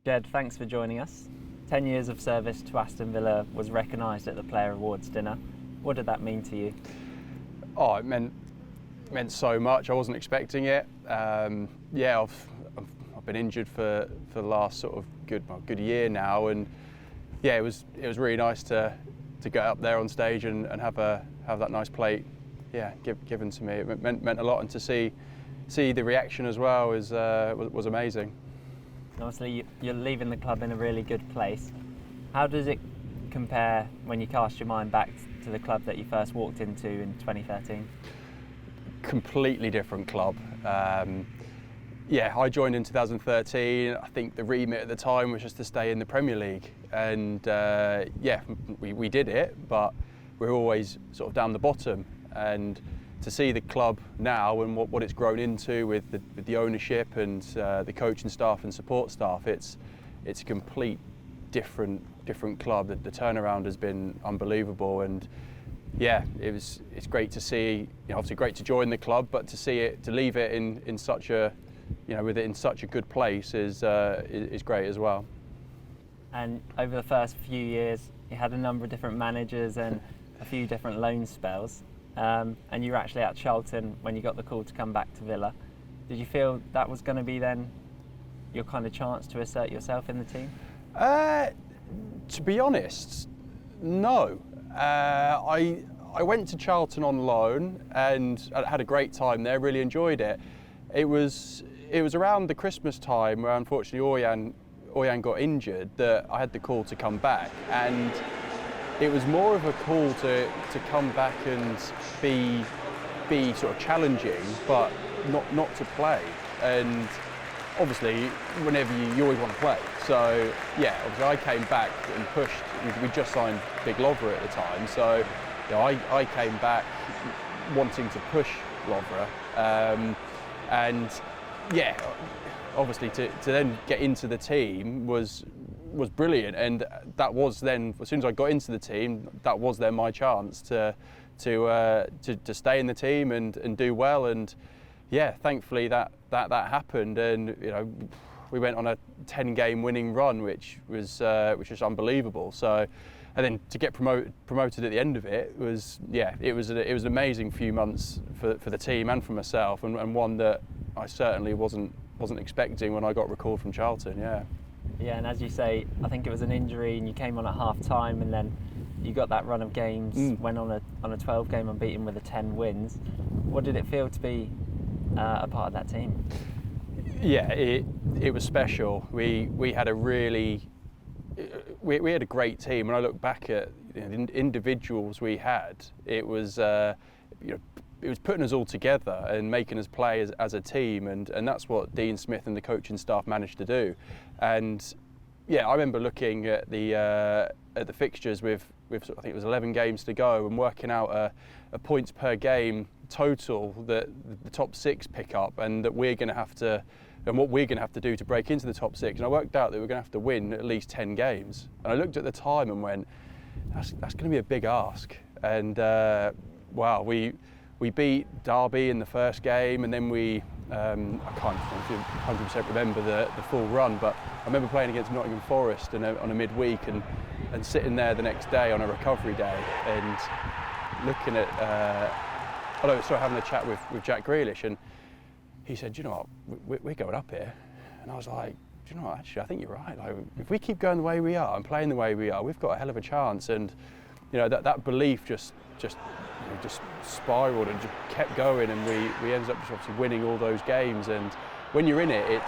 Jed, thanks for joining us. 10 years of service to Aston Villa was recognised at the Player Awards dinner. What did that mean to you? Oh, it meant so much. I wasn't expecting it. I've been injured for the last sort of good year now, and yeah, it was really nice to get up there on stage and have that nice plate, given to me. It meant a lot, and to see the reaction as well was amazing. Obviously, you're leaving the club in a really good place. How does it compare when you cast your mind back to the club that you first walked into in 2013? Completely different club. I joined in 2013. I think the remit at the time was just to stay in the Premier League, and we did it, but we're always sort of down the bottom. And to see the club now and what it's grown into with the ownership and the coaching staff and support staff, it's a complete different club. The turnaround has been unbelievable, and it's great to see. Obviously great to join the club, but to leave it in such a with it in such a good place is great as well. And over the first few years, you had a number of different managers and a few different loan spells. And you were actually at Charlton when you got the call to come back to Villa. Did you feel that was going to be then your kind of chance to assert yourself in the team? To be honest, no. I went to Charlton on loan and I had a great time there, really enjoyed it. It was around the Christmas time where unfortunately Orjan got injured that I had the call to come back, and it was more of a call to come back and be sort of challenging, but not to play. And obviously, whenever you always want to play. So obviously I came back and pushed. We just signed Big Lovra at the time, so I came back wanting to push Lovra, obviously to then get into the team was brilliant, and that was then, as soon as I got into the team, that was then my chance to stay in the team and do well. And thankfully that happened, and we went on a 10-game winning run, which was unbelievable. So, and then to get promoted at the end of it was an amazing few months for the team and for myself, and one that I certainly wasn't expecting when I got recalled from Charlton. Yeah, and as you say, I think it was an injury, and you came on at half time, and then you got that run of games, went on a 12-game unbeaten with 10 wins. What did it feel to be a part of that team? Yeah, it was special. We had a really we had a great team. When I look back at the individuals we had, it was it was putting us all together and making us play as a team, and that's what Dean Smith and the coaching staff managed to do. And I remember looking at the fixtures with I think it was 11 games to go, and working out a points per game total that the top 6 pick up, and that we're going to have to, and what we're going to have to do to break into the top 6. And I worked out that we're going to have to win at least 10 games. And I looked at the time and went, that's going to be a big ask. And wow, we beat Derby in the first game, and then we I can't 100% remember the full run, but I remember playing against Nottingham Forest on a midweek and sitting there the next day on a recovery day and looking at having a chat with Jack Grealish, and he said, "You know what, we're going up here." And I was like, "Do you know what, actually I think you're right. Like, if we keep going the way we are and playing the way we are, we've got a hell of a chance." And that belief just spiraled and just kept going, and we ended up just obviously winning all those games. And when you're in it,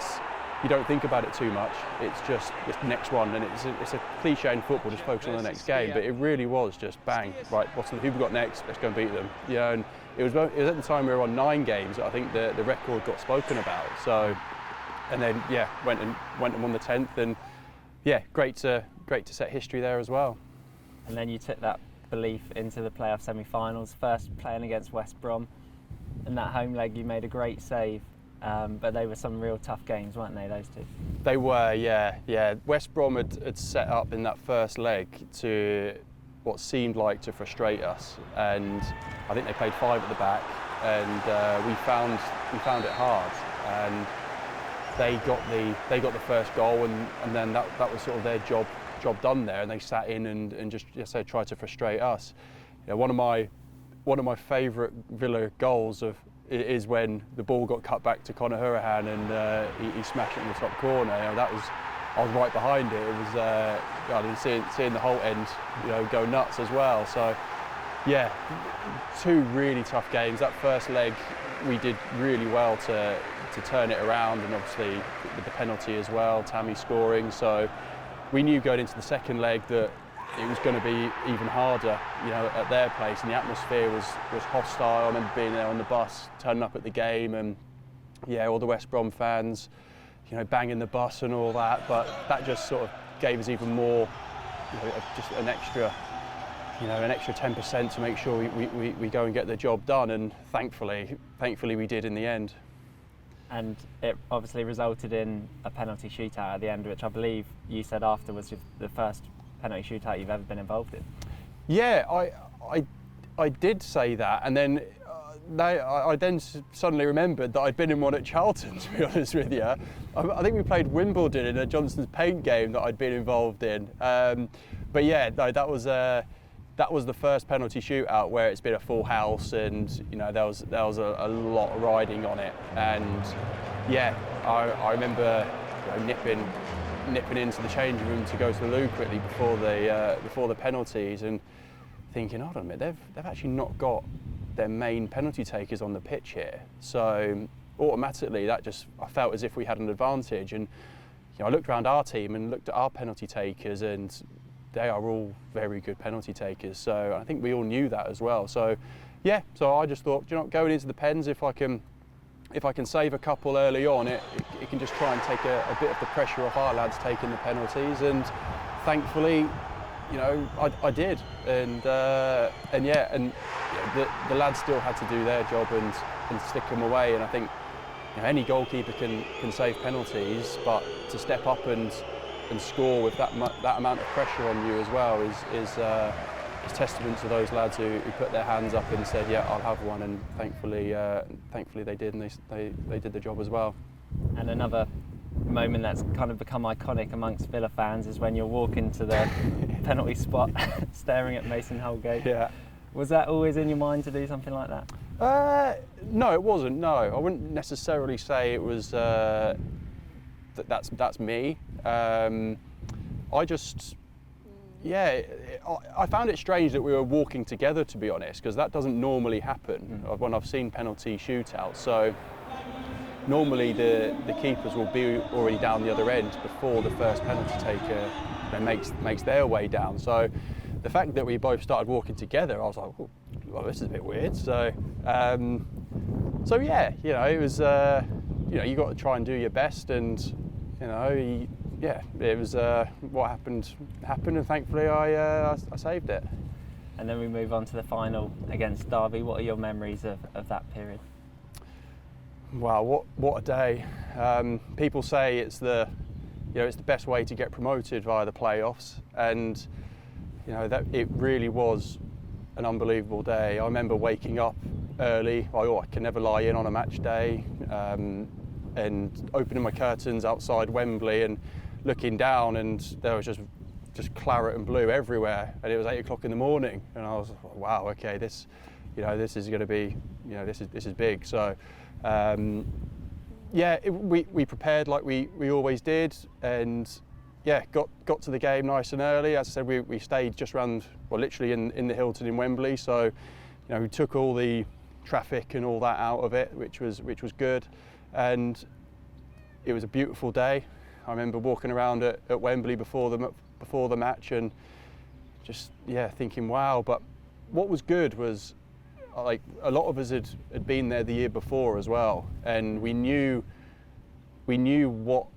you don't think about it too much. It's just the next one, and it's a cliche in football, just focus on the next game. But it really was just bang, right, who we got next? Let's go and beat them. And it was at the time we were on 9 games that I think the record got spoken about. So, and then went and won the 10th, and great to set history there as well. And then you took that belief into the playoff semi-finals, first playing against West Brom. In that home leg, you made a great save, but they were some real tough games, weren't they, those two? They were, yeah. West Brom had set up in that first leg to what seemed like to frustrate us, and I think they played 5 at the back, and we found it hard. And they got the first goal, and then that was sort of their job done there, and they sat in and just tried to frustrate us. You know, one of my favourite Villa goals is when the ball got cut back to Conor Hurahan and he smashed it in the top corner. You know, I was right behind it. It was seeing the whole end, you know, go nuts as well. So yeah, two really tough games. That first leg we did really well to turn it around, and obviously with the penalty as well, Tammy scoring. So we knew going into the second leg that it was going to be even harder, you know, at their place, and the atmosphere was hostile. I remember being there on the bus, turning up at the game, and yeah, all the West Brom fans, you know, banging the bus and all that. But that just sort of gave us even more, you know, just an extra 10% to make sure we go and get the job done. And thankfully we did in the end. And it obviously resulted in a penalty shootout at the end, which I believe you said after was the first penalty shootout you've ever been involved in. Yeah, I did say that, and then I then suddenly remembered that I'd been in one at Charlton, to be honest with you. I think we played Wimbledon in a Johnson's Paint game that I'd been involved in. But yeah, no, that was the first penalty shootout where it's been a full house, and you know there was a lot riding on it. And yeah, I remember, you know, nipping into the changing room to go to the loo quickly before the penalties, and thinking, hold on a minute, they've actually not got their main penalty takers on the pitch here. So automatically I felt as if we had an advantage. And you know, I looked around our team and looked at our penalty takers, and they are all very good penalty takers. So I think we all knew that as well. So yeah, so I just thought, you know, going into the pens, if I can save a couple early on, it can just try and take a bit of the pressure off our lads taking the penalties. And thankfully, you know, I did. And yeah, and the lads still had to do their job and stick them away. And I think, you know, any goalkeeper can save penalties, but to step up and score with that amount of pressure on you as well is testament to those lads who put their hands up and said, yeah, I'll have one. And thankfully they did, and they did the job as well. And another moment that's kind of become iconic amongst Villa fans is when you're walking to the penalty spot staring at Mason Holgate. Yeah. Was that always in your mind to do something like that? No, it wasn't. No, I wouldn't necessarily say it was that's me. I found it strange that we were walking together, to be honest, because that doesn't normally happen when I've seen penalty shootouts. So normally the keepers will be already down the other end before the first penalty taker, you know, makes their way down. So the fact that we both started walking together, I was like, oh, well, this is a bit weird. So yeah, you know, it was, you know, you got to try and do your best, and you know, yeah, it was what happened, and thankfully I saved it. And then we move on to the final against Derby. What are your memories of that period? Wow, what a day! People say it's the best way to get promoted via the playoffs, and you know that it really was an unbelievable day. I remember waking up early. I can never lie in on a match day, and opening my curtains outside Wembley and looking down, and there was just claret and blue everywhere, and it was 8 o'clock in the morning, and I was like, wow, okay, this is going to be, you know, this is big. So yeah, we prepared like we always did, and yeah, got to the game nice and early. As I said, we stayed just around, well, literally in the Hilton in Wembley, so you know, we took all the traffic and all that out of it, which was good, and it was a beautiful day. I remember walking around at Wembley before the match and just, yeah, thinking, wow. But what was good was, like, a lot of us had been there the year before as well, and we knew what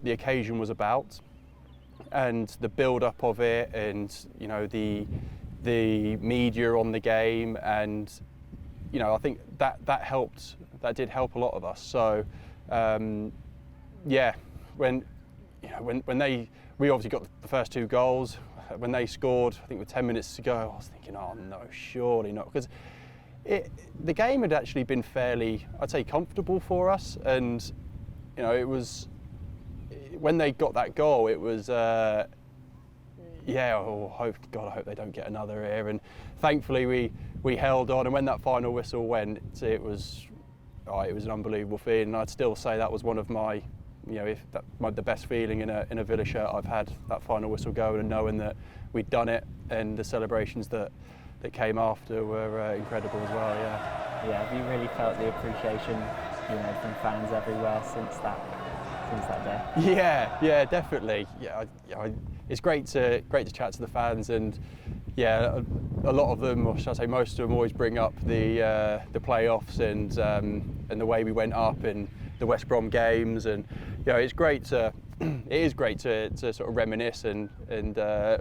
the occasion was about, and the build-up of it, and you know, the media on the game, and you know, I think that helped. That did help a lot of us. So yeah, when we obviously got the first 2 goals. When they scored, I think with 10 minutes to go, I was thinking, oh no, surely not, because the game had actually been fairly, I'd say, comfortable for us, and you know, it was when they got that goal, it was yeah, oh, I hope they don't get another here. And thankfully we held on, and when that final whistle went, it was an unbelievable feeling. And I'd still say that was one of my, you know, the best feeling in a Villa shirt I've had, that final whistle going and knowing that we'd done it, and the celebrations that came after were incredible as well. Yeah. Yeah. Have you really felt the appreciation, you know, from fans everywhere since that day? Yeah, definitely. Yeah, it's great to chat to the fans, and yeah, a lot of them, or should I say most of them, always bring up the playoffs and the way we went up in the West Brom games, and you know, it is great to sort of reminisce and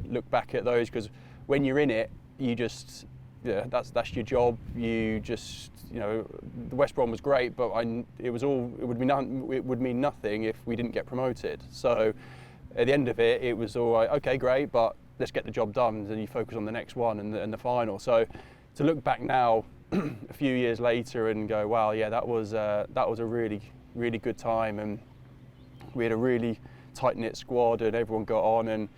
look back at those, because when you're in it, you just, yeah, that's your job. You just, you know, the West Brom was great, but it would mean nothing if we didn't get promoted. So at the end of it, it was all right, okay, great, but let's get the job done, and then you focus on the next one and the final. So to look back now, a few years later, and go, wow, yeah, that was a really, really good time, and we had a really tight-knit squad, and everyone got on, and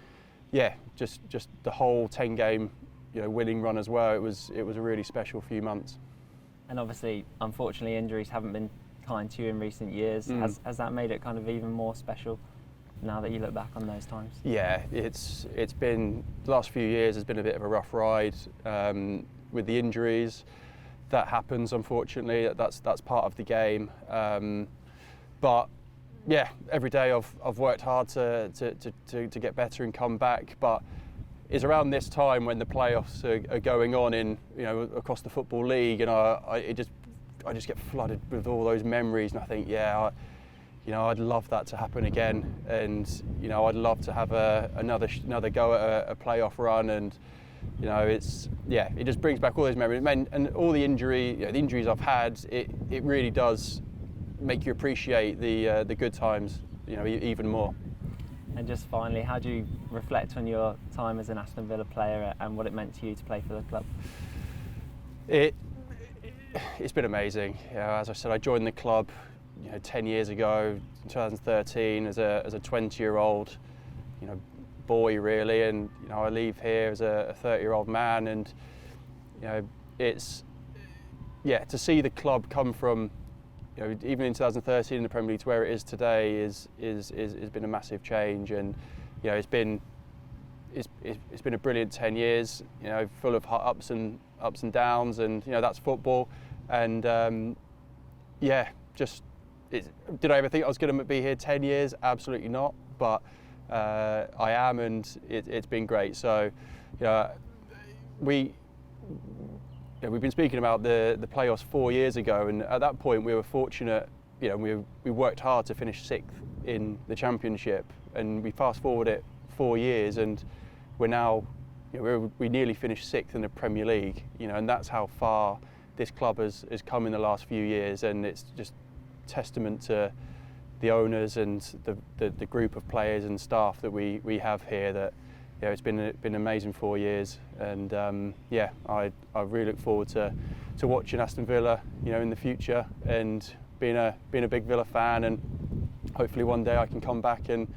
yeah, just the whole 10-game, you know, winning run as well. It was a really special few months. And obviously, unfortunately, injuries haven't been kind to you in recent years. Has that made it kind of even more special now that you look back on those times? Yeah, it's been, the last few years has been a bit of a rough ride with the injuries. That happens, unfortunately. That's part of the game. But yeah, every day I've worked hard to get better and come back. But it's around this time when the playoffs are going on in, you know, across the Football League, and I just get flooded with all those memories, and I think, yeah, you know, I'd love that to happen again, and you know, I'd love to have another go at a playoff run, and you know, it just brings back all those memories, and all the injuries I've had. It really does make you appreciate the good times, you know, even more. And just finally, how do you reflect on your time as an Aston Villa player and what it meant to you to play for the club? It's been amazing. You know, as I said, I joined the club, you know, 10 years ago, in 2013, as a 20-year-old, you know, boy really, and you know, I leave here as a 30-year-old man, and you know, to see the club come from, you know, even in 2013 in the Premier League to where it is today has been a massive change, and you know, it's been a brilliant 10 years, you know, full of ups and downs, and you know, that's football, and did I ever think I was going to be here 10 years? Absolutely not, but I am, and it's been great. So you know, we've been speaking about the playoffs 4 years ago, and at that point we were fortunate. You know, we worked hard to finish 6th in the Championship, and we fast forward it 4 years, and we're now, you know, we nearly finished 6th in the Premier League. You know, and that's how far this club has come in the last few years, and it's just testament to the owners and the group of players and staff that we have here. That, you know, it's been an amazing 4 years, and I really look forward to watching Aston Villa, you know, in the future, and being a big Villa fan, and hopefully one day I can come back and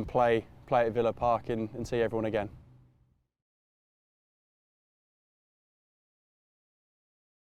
play at Villa Park and see everyone again.